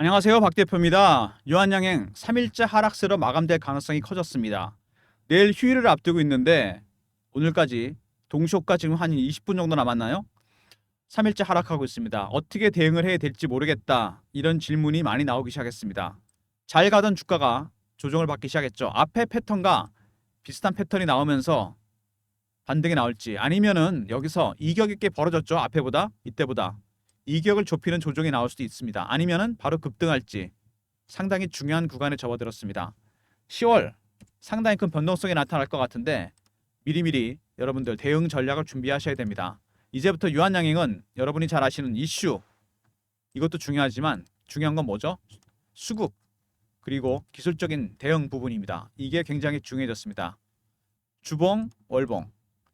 안녕하세요. 박 대표입니다. 유한양행 3일째 하락세로 마감될 가능성이 커졌습니다. 내일 휴일을 앞두고 있는데 오늘까지 동시호가 지금 한 20분 정도 남았나요? 3일째 하락하고 있습니다. 어떻게 대응을 해야 될지 모르겠다. 이런 질문이 많이 나오기 시작했습니다. 잘 가던 주가가 조정을 받기 시작했죠. 앞에 패턴과 비슷한 패턴이 나오면서 반등이 나올지 아니면은 여기서 이격 있게 벌어졌죠. 앞에보다 이때보다 이격을 좁히는 조정이 나올 수도 있습니다. 아니면은 바로 급등할지 상당히 중요한 구간에 접어들었습니다. 10월 상당히 큰 변동성이 나타날 것 같은데 미리미리 여러분들 대응 전략을 준비하셔야 됩니다. 이제부터 유한양행은 여러분이 잘 아시는 이슈, 이것도 중요하지만 중요한 건 뭐죠? 수급 그리고 기술적인 대응 부분입니다. 이게 굉장히 중요해졌습니다. 주봉, 월봉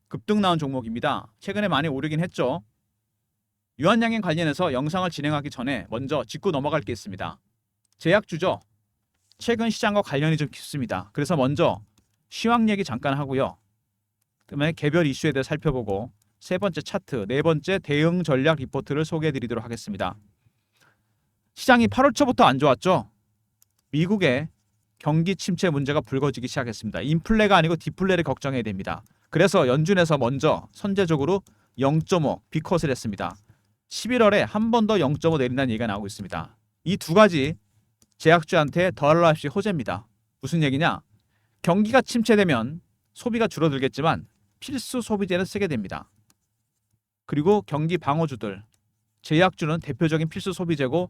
급등 나온 종목입니다. 최근에 많이 오르긴 했죠. 유한양행 관련해서 영상을 진행하기 전에 먼저 짚고 넘어갈 게 있습니다. 제약주죠. 최근 시장과 관련이 좀 깊습니다. 그래서 먼저 시황 얘기 잠깐 하고요. 그다음에 개별 이슈에 대해 살펴보고 세 번째 차트, 네 번째 대응 전략 리포트를 소개해 드리도록 하겠습니다. 시장이 8월 초부터 안 좋았죠. 미국의 경기 침체 문제가 불거지기 시작했습니다. 인플레가 아니고 디플레를 걱정해야 됩니다. 그래서 연준에서 먼저 선제적으로 0.5 비컷을 했습니다. 11월에 한 번 더 0.5 내린다는 얘기가 나오고 있습니다. 이 두 가지 제약주한테 더할 날 없이 호재입니다. 무슨 얘기냐? 경기가 침체되면 소비가 줄어들겠지만 필수 소비재는 쓰게 됩니다. 그리고 경기 방어주들, 제약주는 대표적인 필수 소비재고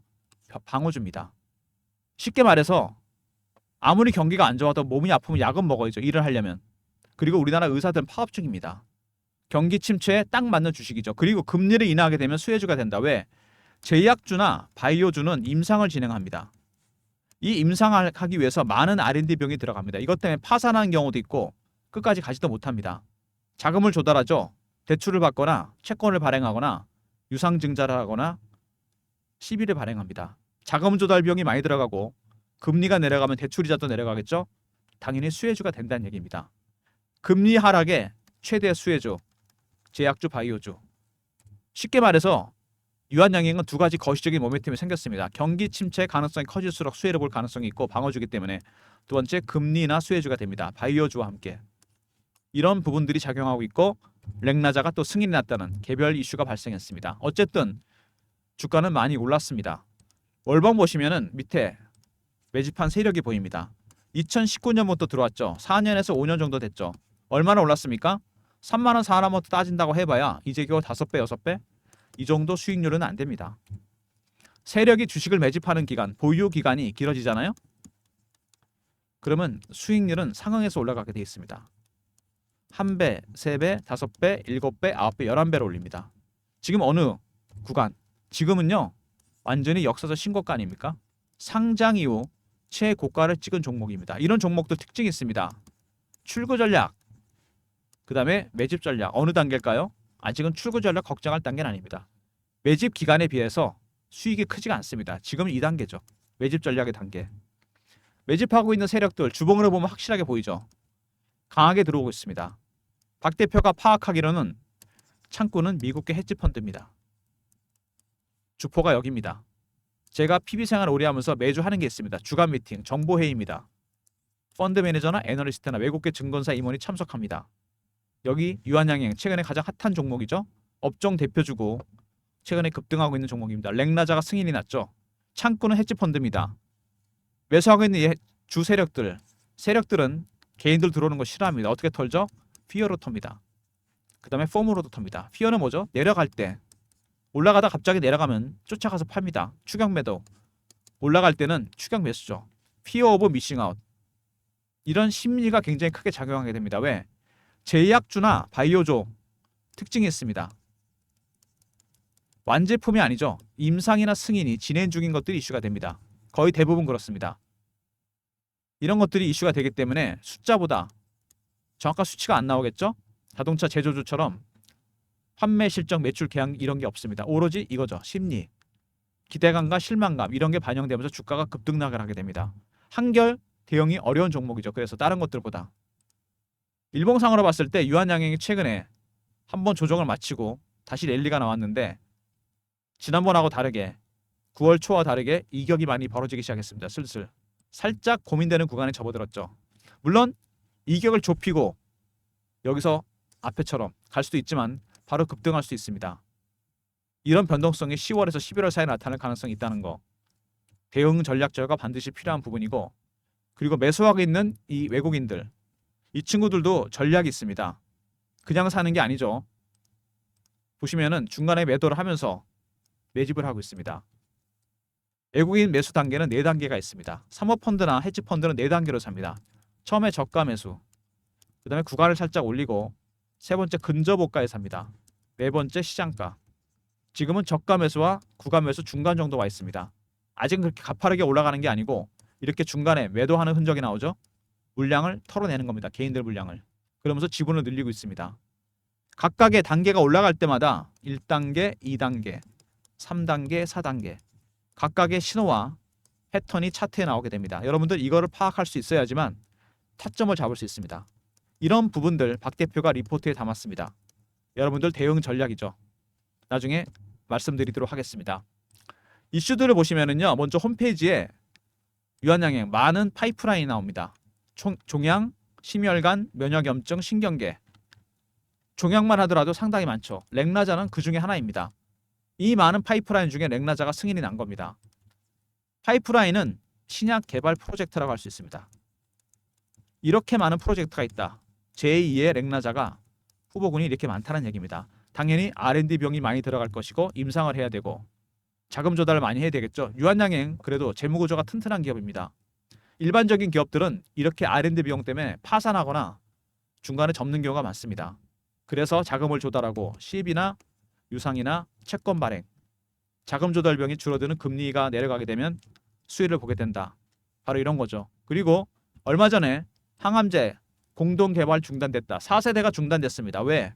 방어주입니다. 쉽게 말해서 아무리 경기가 안 좋아도 몸이 아프면 약은 먹어야죠. 일을 하려면. 그리고 우리나라 의사들은 파업 중입니다. 경기 침체에 딱 맞는 주식이죠. 그리고 금리를 인하하게 되면 수혜주가 된다. 왜? 제약주나 바이오주는 임상을 진행합니다. 이 임상을 하기 위해서 많은 R&D 비용이 들어갑니다. 이것 때문에 파산하는 경우도 있고 끝까지 가지도 못합니다. 자금을 조달하죠. 대출을 받거나 채권을 발행하거나 유상증자를 하거나 시비를 발행합니다. 자금 조달 비용이 많이 들어가고 금리가 내려가면 대출이자도 내려가겠죠. 당연히 수혜주가 된다는 얘기입니다. 금리 하락의 최대 수혜주, 제약주, 바이오주. 쉽게 말해서 유한양행은 두 가지 거시적인 모멘텀이 생겼습니다. 경기 침체 가능성이 커질수록 수혜를 볼 가능성이 있고 방어주기 때문에 두 번째 금리나 수혜주가 됩니다. 바이오주와 함께. 이런 부분들이 작용하고 있고 렉나자가 또 승인이 났다는 개별 이슈가 발생했습니다. 어쨌든 주가는 많이 올랐습니다. 월봉 보시면은 밑에 매집한 세력이 보입니다. 2019년부터 들어왔죠. 4년에서 5년 정도 됐죠. 얼마나 올랐습니까? 3만 원, 4만 원부터 따진다고 해봐야 이제 겨우 5배, 6배? 이 정도 수익률은 안 됩니다. 세력이 주식을 매집하는 기간, 보유 기간이 길어지잖아요. 그러면 수익률은 상응해서 올라가게 되어 있습니다. 1배, 3배, 5배, 7배, 9배, 11배로 올립니다. 지금 어느 구간? 지금은요. 완전히 역사적 신고가 아닙니까? 상장 이후 최고가를 찍은 종목입니다. 이런 종목도 특징이 있습니다. 출구 전략, 그 다음에 매집 전략. 어느 단계일까요? 아직은 출구 전략 걱정할 단계는 아닙니다. 매집 기간에 비해서 수익이 크지가 않습니다. 지금은 2단계죠. 매집 전략의 단계. 매집하고 있는 세력들 주봉으로 보면 확실하게 보이죠. 강하게 들어오고 있습니다. 박 대표가 파악하기로는 창구는 미국계 헤지펀드입니다. 주포가 여기입니다. 제가 PB 생활 오래 하면서 매주 하는 게 있습니다. 주간 미팅, 정보회의입니다. 펀드 매니저나 애널리스트나 외국계 증권사 임원이 참석합니다. 여기 유한양행 최근에 가장 핫한 종목이죠. 업종 대표주고 최근에 급등하고 있는 종목입니다. 렉나자가 승인이 났죠. 창구는 헤지펀드입니다. 매수하고 있는 주 세력들은 개인들 들어오는 거 싫어합니다. 어떻게 털죠? 피어로 텁니다. 그 다음에 폼으로도 텁니다. 피어는 뭐죠? 내려갈 때 올라가다 갑자기 내려가면 쫓아가서 팝니다. 추격 매도. 올라갈 때는 추격 매수죠. 피어 오브 미싱 아웃. 이런 심리가 굉장히 크게 작용하게 됩니다. 왜? 제약주나 바이오조 특징이 있습니다. 완제품이 아니죠. 임상이나 승인이 진행 중인 것들이 이슈가 됩니다. 거의 대부분 그렇습니다. 이런 것들이 이슈가 되기 때문에 숫자보다 정확한 수치가 안 나오겠죠. 자동차 제조주처럼 판매 실적, 매출 계약 이런 게 없습니다. 오로지 이거죠. 심리, 기대감과 실망감 이런 게 반영되면서 주가가 급등락을 하게 됩니다. 한결 대응이 어려운 종목이죠. 그래서 다른 것들보다. 일봉상으로 봤을 때 유한양행이 최근에 한번 조정을 마치고 다시 랠리가 나왔는데 지난번하고 다르게 9월 초와 다르게 이격이 많이 벌어지기 시작했습니다. 슬슬 살짝 고민되는 구간에 접어들었죠. 물론 이격을 좁히고 여기서 앞에처럼 갈 수도 있지만 바로 급등할 수도 있습니다. 이런 변동성이 10월에서 11월 사이에 나타날 가능성이 있다는 거. 대응 전략자가 반드시 필요한 부분이고, 그리고 매수하고 있는 이 외국인들, 이 친구들도 전략이 있습니다. 그냥 사는 게 아니죠. 보시면은 중간에 매도를 하면서 매집을 하고 있습니다. 외국인 매수 단계는 4단계가 있습니다. 사모펀드나 헤지펀드는 4단계로 삽니다. 처음에 저가 매수, 그 다음에 구간을 살짝 올리고, 세 번째 근접고가에 삽니다. 네 번째 시장가. 지금은 저가 매수와 구간 매수 중간 정도 와 있습니다. 아직은 그렇게 가파르게 올라가는 게 아니고 이렇게 중간에 매도하는 흔적이 나오죠. 물량을 털어내는 겁니다. 개인들 물량을. 그러면서 지분을 늘리고 있습니다. 각각의 단계가 올라갈 때마다 1단계, 2단계, 3단계, 4단계 각각의 신호와 패턴이 차트에 나오게 됩니다. 여러분들 이거를 파악할 수 있어야지만 타점을 잡을 수 있습니다. 이런 부분들 박 대표가 리포트에 담았습니다. 여러분들 대응 전략이죠. 나중에 말씀드리도록 하겠습니다. 이슈들을 보시면은요, 먼저 홈페이지에 유한양행 많은 파이프라인이 나옵니다. 종양, 심혈관, 면역염증, 신경계. 종양만 하더라도 상당히 많죠. 렉나자는 그 중에 하나입니다. 이 많은 파이프라인 중에 렉나자가 승인이 난 겁니다. 파이프라인은 신약 개발 프로젝트라고 할 수 있습니다. 이렇게 많은 프로젝트가 있다. 제2의 렉나자가 후보군이 이렇게 많다는 얘기입니다. 당연히 R&D 비용이 많이 들어갈 것이고 임상을 해야 되고 자금 조달을 많이 해야 되겠죠. 유한양행 그래도 재무구조가 튼튼한 기업입니다. 일반적인 기업들은 이렇게 R&D 비용 때문에 파산하거나 중간에 접는 경우가 많습니다. 그래서 자금을 조달하고 시입이나 유상이나 채권 발행, 자금 조달 비용이 줄어드는 금리가 내려가게 되면 수혜를 보게 된다. 바로 이런 거죠. 그리고 얼마 전에 항암제 공동 개발 중단됐다. 4세대가 중단됐습니다. 왜?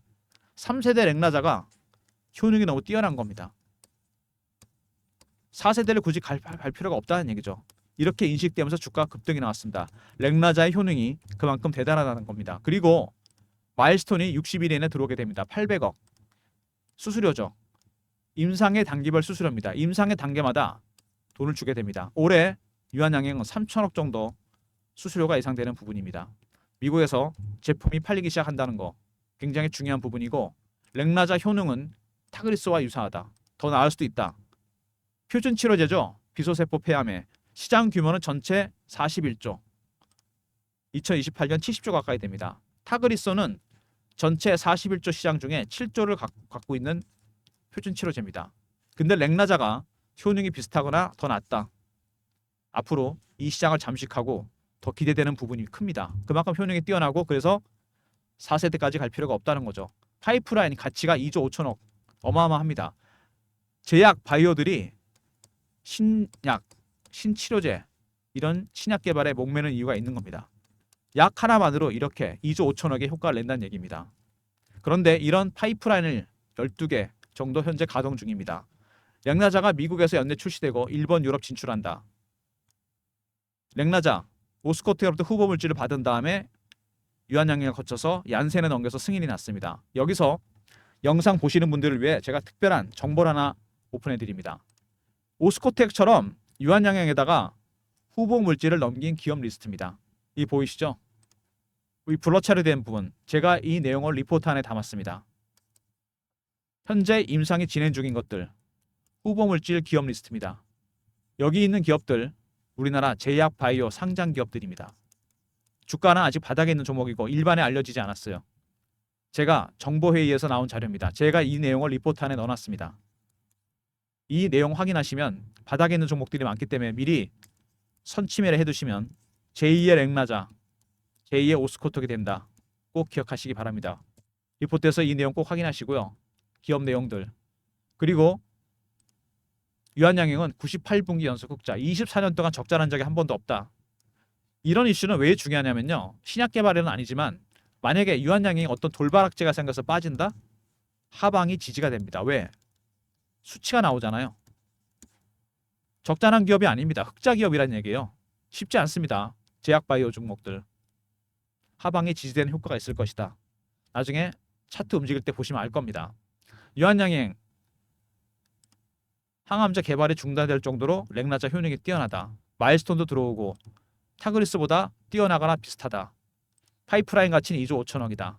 3세대 렉나자가 효능이 너무 뛰어난 겁니다. 4세대를 굳이 갈 필요가 없다는 얘기죠. 이렇게 인식되면서 주가 급등이 나왔습니다. 렉나자의 효능이 그만큼 대단하다는 겁니다. 그리고 마일스톤이 60일 이내에 들어오게 됩니다. 800억. 수수료죠. 임상의 단기별 수수료입니다. 임상의 단계마다 돈을 주게 됩니다. 올해 유한양행은 3천억 정도 수수료가 예상되는 부분입니다. 미국에서 제품이 팔리기 시작한다는 거 굉장히 중요한 부분이고, 렉나자 효능은 타그리스와 유사하다. 더 나을 수도 있다. 표준 치료제죠. 비소세포 폐암에 시장 규모는 전체 41조. 2028년 70조 가까이 됩니다. 타그리소는 전체 41조 시장 중에 7조를 갖고 있는 표준 치료제입니다. 근데 렉나자가 효능이 비슷하거나 더 낫다. 앞으로 이 시장을 잠식하고 더 기대되는 부분이 큽니다. 그만큼 효능이 뛰어나고 그래서 4세대까지 갈 필요가 없다는 거죠. 파이프라인 가치가 2조 5천억. 어마어마합니다. 제약 바이오들이 신약, 신치료제 이런 신약 개발에 목매는 이유가 있는 겁니다. 약 하나만으로 이렇게 2조 5천억의 효과를 낸다는 얘기입니다. 그런데 이런 파이프라인을 12개 정도 현재 가동 중입니다. 렉나자가 미국에서 연내 출시되고 일본, 유럽 진출한다. 렉나자, 오스코트로부터 후보 물질을 받은 다음에 유한양행을 거쳐서 얀센에 넘겨서 승인이 났습니다. 여기서 영상 보시는 분들을 위해 제가 특별한 정보를 하나 오픈해 드립니다. 오스코텍처럼 유한양행에다가 후보 물질을 넘긴 기업 리스트입니다. 이 보이시죠? 이 블러 처리된 부분, 제가 이 내용을 리포트 안에 담았습니다. 현재 임상이 진행 중인 것들, 후보 물질 기업 리스트입니다. 여기 있는 기업들 우리나라 제약 바이오 상장 기업들입니다. 주가는 아직 바닥에 있는 종목이고 일반에 알려지지 않았어요. 제가 정보회의에서 나온 자료입니다. 제가 이 내용을 리포트 안에 넣어놨습니다. 이 내용 확인하시면 바닥에 있는 종목들이 많기 때문에 미리 선침해를 해두시면 제2의 렉나자, 제2의 오스코톡이 된다. 꼭 기억하시기 바랍니다. 리포트에서 이 내용 꼭 확인하시고요. 기업 내용들. 그리고 유한양행은 98분기 연속 흑자, 24년 동안 적자난 적이 한 번도 없다. 이런 이슈는 왜 중요하냐면요. 신약 개발에는 아니지만 만약에 유한양행이 어떤 돌발악재가 생겨서 빠진다? 하방이 지지가 됩니다. 왜? 수치가 나오잖아요. 적자난 기업이 아닙니다. 흑자 기업이라는 얘기예요. 쉽지 않습니다. 제약바이오 종목들. 하방에 지지되는 효과가 있을 것이다. 나중에 차트 움직일 때 보시면 알 겁니다. 유한양행 항암제 개발이 중단될 정도로 렉나자 효능이 뛰어나다. 마일스톤도 들어오고 타그리스보다 뛰어나거나 비슷하다. 파이프라인 가치는 2조 5천억이다.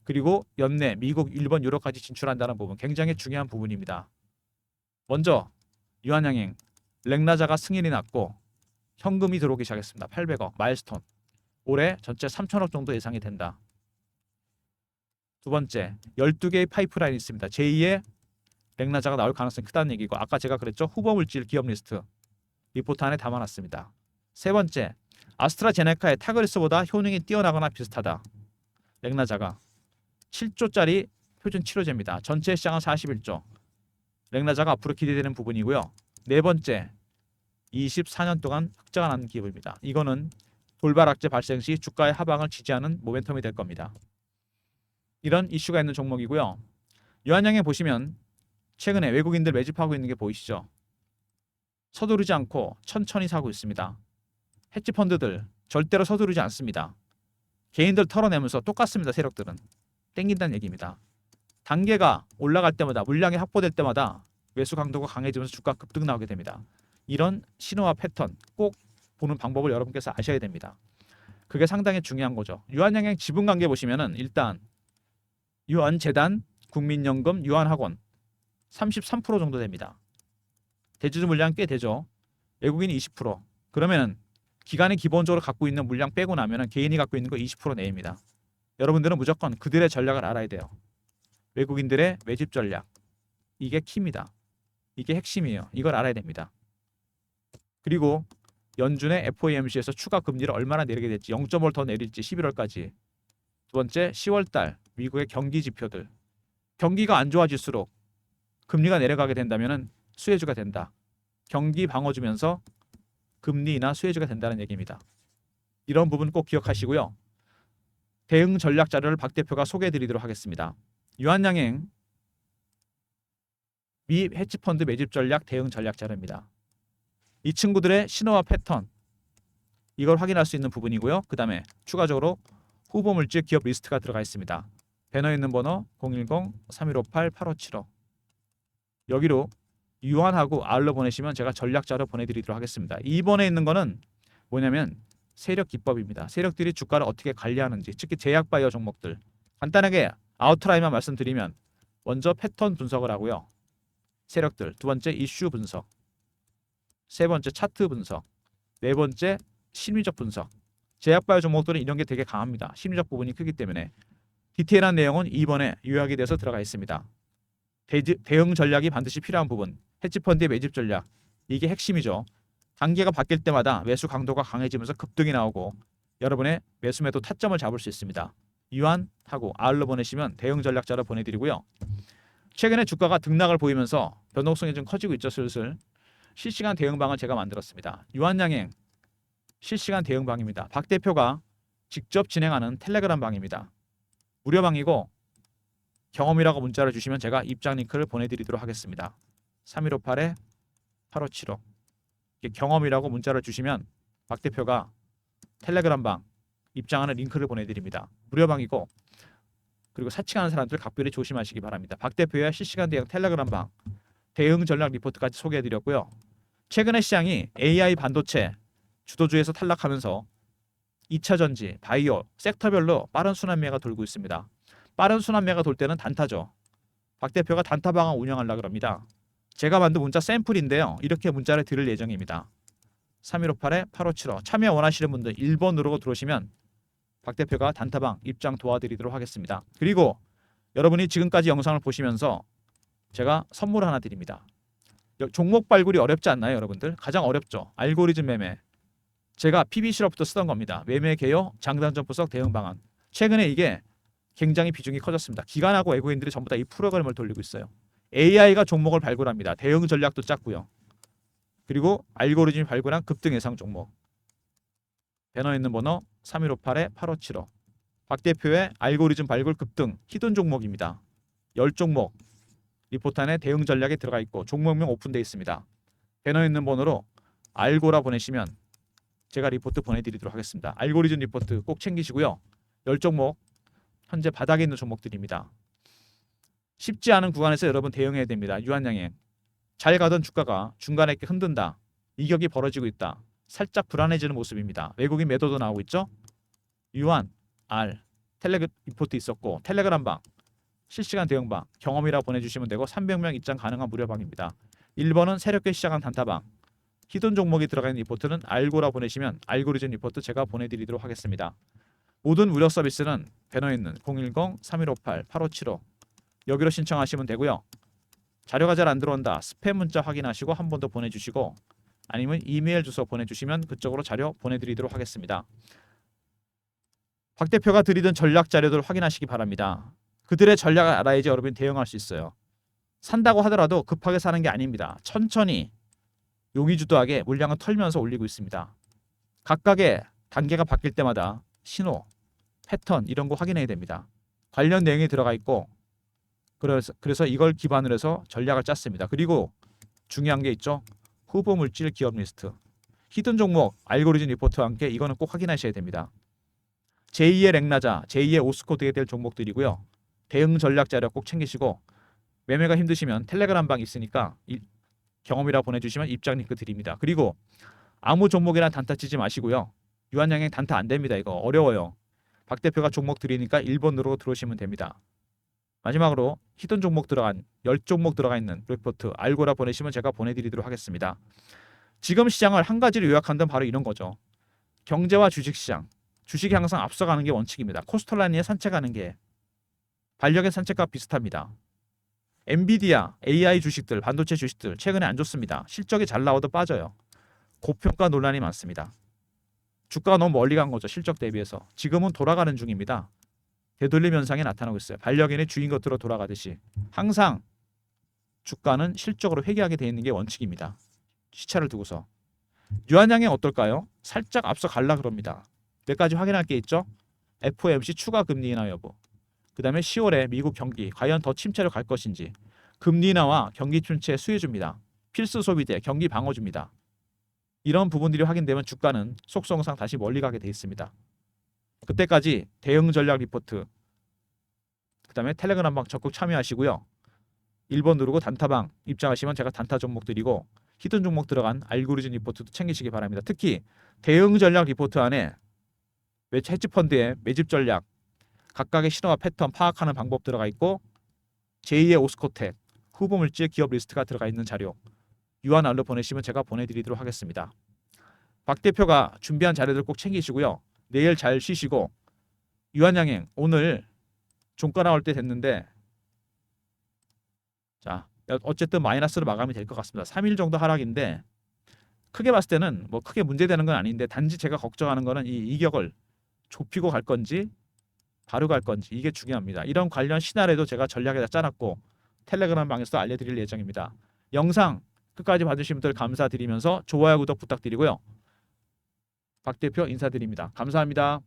그리고 연내 미국, 일본, 유럽까지 진출한다는 부분 굉장히 중요한 부분입니다. 먼저 유한양행 렉나자가 승인이 났고 현금이 들어오기 시작했습니다. 800억 마일스톤. 올해 전체 3천억 정도 예상이 된다. 두 번째 12개의 파이프라인이 있습니다. 제2의 렉나자가 나올 가능성이 크다는 얘기고 아까 제가 그랬죠. 후보물질 기업 리스트 리포트 안에 담아놨습니다. 세 번째 아스트라제네카의 타그리스보다 효능이 뛰어나거나 비슷하다. 렉나자가 7조짜리 표준 치료제입니다. 전체 시장은 41조. 렉나자가 앞으로 기대되는 부분이고요. 네 번째 24년 동안 흑자가 나는 기업입니다. 이거는 돌발악재 발생 시 주가의 하방을 지지하는 모멘텀이 될 겁니다. 이런 이슈가 있는 종목이고요. 유한양에 보시면 최근에 외국인들 매집하고 있는 게 보이시죠? 서두르지 않고 천천히 사고 있습니다. 헤지펀드들 절대로 서두르지 않습니다. 개인들 털어내면서 똑같습니다. 세력들은 땡긴다는 얘기입니다. 단계가 올라갈 때마다 물량이 확보될 때마다 매수 강도가 강해지면서 주가 급등 나오게 됩니다. 이런 신호와 패턴 꼭 보는 방법을 여러분께서 아셔야 됩니다. 그게 상당히 중요한 거죠. 유한양행 지분 관계 보시면은 일단 유한재단, 국민연금, 유한학원 33% 정도 됩니다. 대주주 물량 꽤 되죠. 외국인이 20%. 그러면은 기관이 기본적으로 갖고 있는 물량 빼고 나면은 개인이 갖고 있는 거 20% 내입니다. 여러분들은 무조건 그들의 전략을 알아야 돼요. 외국인들의 매집 전략. 이게 키입니다. 이게 핵심이에요. 이걸 알아야 됩니다. 그리고 연준의 FOMC에서 추가 금리를 얼마나 내리게 될지 0.5를 더 내릴지 11월까지. 두 번째 10월달 미국의 경기 지표들. 경기가 안 좋아질수록 금리가 내려가게 된다면 수혜주가 된다. 경기 방어주면서 금리 인하 수혜주가 된다는 얘기입니다. 이런 부분 꼭 기억하시고요. 대응 전략 자료를 박 대표가 소개해 드리도록 하겠습니다. 유한양행 미 헤지펀드 매집 전략 대응 전략 자료입니다. 이 친구들의 신호와 패턴 이걸 확인할 수 있는 부분이고요. 그 다음에 추가적으로 후보물질 기업 리스트가 들어가 있습니다. 배너에 있는 번호 010-3158-8575 여기로 유한하고 R로 보내시면 제가 전략 자료 보내드리도록 하겠습니다. 2번에 있는 거는 뭐냐면 세력 기법입니다. 세력들이 주가를 어떻게 관리하는지 특히 제약바이오 종목들 간단하게 아웃라인만 말씀드리면 먼저 패턴 분석을 하고요. 세력들 두 번째 이슈 분석 세 번째 차트 분석 네 번째 심리적 분석 제약바이오 종목들은 이런 게 되게 강합니다. 심리적 부분이 크기 때문에 디테일한 내용은 2번에 요약이 돼서 들어가 있습니다. 대응 전략이 반드시 필요한 부분 헤지펀드의 매집 전략 이게 핵심이죠. 단계가 바뀔 때마다 매수 강도가 강해지면서 급등이 나오고 여러분의 매수 매도 타점을 잡을 수 있습니다. 유한하고 R로 보내시면 대응 전략자로 보내드리고요. 최근에 주가가 등락을 보이면서 변동성이 좀 커지고 있죠. 슬슬 실시간 대응방을 제가 만들었습니다. 유한양행 실시간 대응방입니다. 박 대표가 직접 진행하는 텔레그램 방입니다. 무료방이고 경험이라고 문자를 주시면 제가 입장 링크를 보내드리도록 하겠습니다. 3158-8575 경험이라고 문자를 주시면 박 대표가 텔레그램 방 입장하는 링크를 보내드립니다. 무료방이고 그리고 사칭하는 사람들 각별히 조심하시기 바랍니다. 박 대표의 실시간 대응 텔레그램 방 대응 전략 리포트까지 소개해드렸고요. 최근에 시장이 AI 반도체 주도주에서 탈락하면서 2차 전지, 바이오, 섹터별로 빠른 순환매가 돌고 있습니다. 빠른 순환매가 돌 때는 단타죠. 박 대표가 단타방을 운영하려고 합니다. 제가 만든 문자 샘플인데요. 이렇게 문자를 드릴 예정입니다. 3158-8575 참여 원하시는 분들 1번으로 들어오시면 박 대표가 단타방 입장 도와드리도록 하겠습니다. 그리고 여러분이 지금까지 영상을 보시면서 제가 선물 하나 드립니다. 종목 발굴이 어렵지 않나요, 여러분들? 가장 어렵죠. 알고리즘 매매. 제가 PBC로부터 쓰던 겁니다. 매매 개요, 장단점 분석 대응 방안. 최근에 이게 굉장히 비중이 커졌습니다. 기관하고 외국인들이 전부 다 이 프로그램을 돌리고 있어요. AI가 종목을 발굴합니다. 대응 전략도 짰고요. 그리고 알고리즘이 발굴한 급등 예상 종목. 배너에 있는 번호 3158-8575 박 대표의 알고리즘 발굴 급등 히든 종목입니다. 10종목 리포트 안에 대응 전략에 들어가 있고 종목명 오픈되어 있습니다. 배너에 있는 번호로 알고라 보내시면 제가 리포트 보내드리도록 하겠습니다. 알고리즘 리포트 꼭 챙기시고요. 10종목 현재 바닥에 있는 종목들입니다. 쉽지 않은 구간에서 여러분 대응해야 됩니다. 유한양행 잘 가던 주가가 중간에 이렇게 흔든다. 이격이 벌어지고 있다. 살짝 불안해지는 모습입니다. 외국인 매도도 나오고 있죠. 유한, R, 텔레그 리포트 있었고 텔레그램방, 실시간 대응방, 경험이라 보내주시면 되고 300명 입장 가능한 무료방입니다. 1번은 새롭게 시작한 단타방, 히든 종목이 들어가 있는 리포트는 알고라 보내시면 알고리즘 리포트 제가 보내드리도록 하겠습니다. 모든 무료 서비스는 배너에 있는 010-3158-8575 여기로 신청하시면 되고요. 자료가 잘 안 들어온다. 스팸 문자 확인하시고 한 번 더 보내주시고 아니면 이메일 주소 보내주시면 그쪽으로 자료 보내드리도록 하겠습니다. 박 대표가 드리던 전략 자료들 확인하시기 바랍니다. 그들의 전략을 알아야지 여러분이 대응할 수 있어요. 산다고 하더라도 급하게 사는 게 아닙니다. 천천히 용의주도하게 물량을 털면서 올리고 있습니다. 각각의 단계가 바뀔 때마다 신호, 패턴 이런 거 확인해야 됩니다. 관련 내용이 들어가 있고 그래서 이걸 기반으로 해서 전략을 짰습니다. 그리고 중요한 게 있죠. 후보 물질 기업 리스트. 히든 종목 알고리즘 리포트와 함께 이거는 꼭 확인하셔야 됩니다. 제2의 랭나자, 제2의 오스코 되게 될 종목들이고요. 대응 전략 자료 꼭 챙기시고 매매가 힘드시면 텔레그램방 있으니까 경험이라 보내주시면 입장 링크 드립니다. 그리고 아무 종목이나 단타 치지 마시고요. 유한양행 단타 안 됩니다. 이거 어려워요. 박 대표가 종목 드리니까 1번 누르고 들어오시면 됩니다. 마지막으로 히든 종목 들어간 10종목 들어가 있는 리포트 알고라 보내시면 제가 보내드리도록 하겠습니다. 지금 시장을 한 가지로 요약한다면 바로 이런 거죠. 경제와 주식시장. 주식이 항상 앞서가는 게 원칙입니다. 코스털라인에 산책하는 게 반력의 산책과 비슷합니다. 엔비디아, AI 주식들, 반도체 주식들 최근에 안 좋습니다. 실적이 잘 나와도 빠져요. 고평가 논란이 많습니다. 주가가 너무 멀리 간 거죠. 실적 대비해서. 지금은 돌아가는 중입니다. 되돌림 현상이 나타나고 있어요. 반려견의 주인 겉으로 돌아가듯이 항상 주가는 실적으로 회귀하게 되어 있는 게 원칙입니다. 시차를 두고서 유한양행 어떨까요? 살짝 앞서 갈라 그럽니다. 몇 가지 확인할 게 있죠. FOMC 추가 금리 인하 여부, 그 다음에 10월에 미국 경기 과연 더 침체로 갈 것인지, 금리 인하와 경기 침체 수혜줍니다. 필수 소비재, 경기 방어줍니다. 이런 부분들이 확인되면 주가는 속성상 다시 멀리 가게 돼 있습니다. 그때까지 대응 전략 리포트, 그 다음에 텔레그램방 적극 참여하시고요. 1번 누르고 단타방 입장하시면 제가 단타 종목 드리고 히든 종목 들어간 알고리즘 리포트도 챙기시기 바랍니다. 특히 대응 전략 리포트 안에 헤지펀드의 매집 전략, 각각의 신호와 패턴 파악하는 방법 들어가 있고 제2의 오스코텍, 후보 물질 기업 리스트가 들어가 있는 자료 유한알로 보내시면 제가 보내드리도록 하겠습니다. 박 대표가 준비한 자료들 꼭 챙기시고요. 내일 잘 쉬시고 유한양행 오늘 종가 나올 때 됐는데 자 어쨌든 마이너스로 마감이 될 것 같습니다. 3일 정도 하락인데 크게 봤을 때는 뭐 크게 문제되는 건 아닌데 단지 제가 걱정하는 거는 이 이격을 좁히고 갈 건지 바로 갈 건지 이게 중요합니다. 이런 관련 시나리오도 제가 전략에다 짜놨고 텔레그램 방에서도 알려드릴 예정입니다. 영상 끝까지 봐주신 분들 감사드리면서 좋아요 구독 부탁드리고요. 박 대표 인사드립니다. 감사합니다.